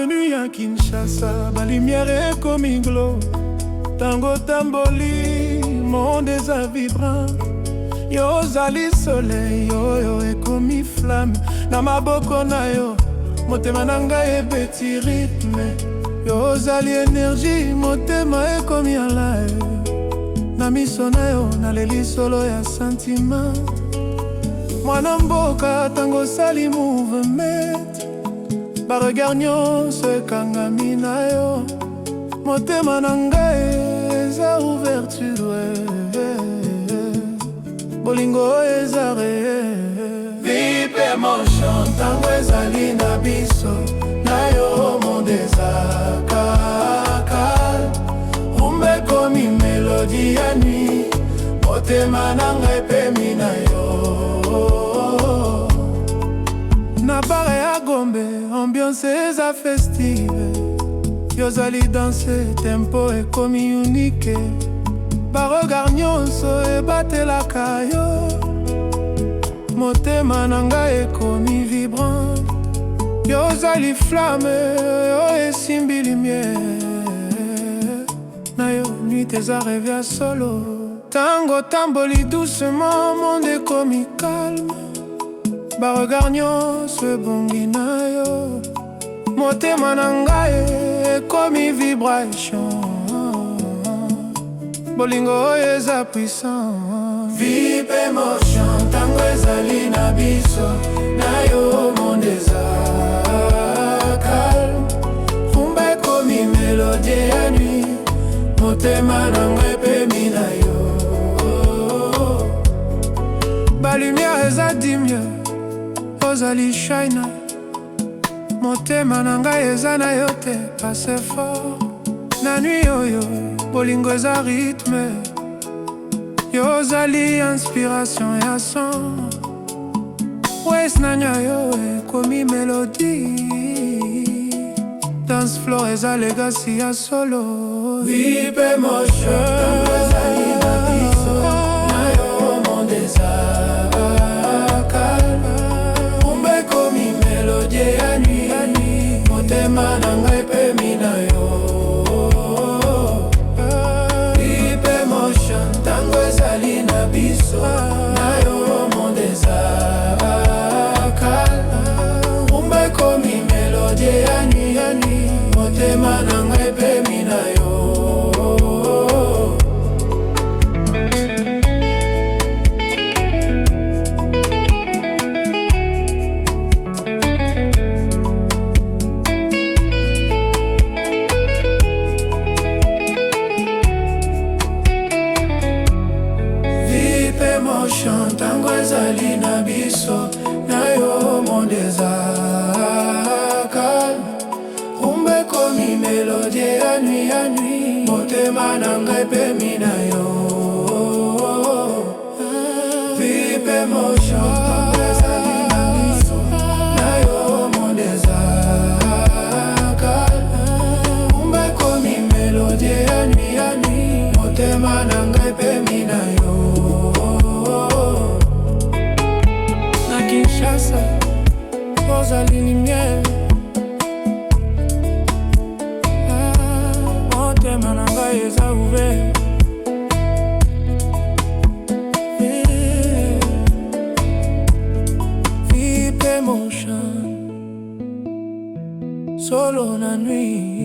Avenue à Kinshasa, la lumière est comme iglo. Tango tamboli, monde eza vibrant. Yo zali soleil, yo yo ekomi flamme. Na maboko na yo, motema na ngai ebeti rythme. Yo zali énergie, motema ekomi alae. Na miso na yo, naleli solo ya sentiment. Mwana mboka tango sali mouvement. Ba regard nyonso ekangami na yo. Motema na ngai eza ouverture. Bolingo eza réel. Vipe emotion tango ezali na biso. Na yo monde eza calme. Rumba komi mélodie ya nuit. Motema na ngai epemi na yo. Na bare ya Gombe, ambiance eza festive. Yozali danse, tempo ekomi unique. Ba regard nyonso ebatelaka yo. Motema na ngai ekomi vibrant. Yozali flamme, yo esimbi lumière. Na yo nuit eza rêve ya solo. Tango tamboli doucement, monde ekomi calme. Ba regard nyonso ebongi na yo. Motema na ngai ekomi vibration. Bolingo oyo eza puissant. Vibe emotion tango ezali na biso. Na yo monde eza calme. Rumba ekomi mélodie ya nuit. Motema na ngai epemi na yo. Ba lumière eza dimye. Ozali shine. Motema na ngai eza na yo te, passe fort. Na nuit oyo, bolingo eza rythme. Yo ozali inspiration ya son. Wes na nya yo ekomi mélodie. Dance floor eza legacy ya solo. Vibe emotion tango ezali na biso. Na yo monde eza calme. Rumba ekomi mélodie ya nuit. Motema na ngai epemi na yo. Vibe emotion tango ezali na biso. Na yo monde eza calme. Rumba ekomi mélodie ya nuit. Motema na ngai epemi na yo. Tango ezali na biso. Na yo monde eza calme. Rumba ekomi mélodie ya nuit. Motema na ngai epemi na yo. Vibe emotion tango ezali na biso. Na yo monde eza calme. Rumba ekomi mélodie ya nuit. Motema na ngai epemi na yo. Kinshasa, ozali lumière. Motema na ngai eza ouvert. Vibe emotion, solo na nuit.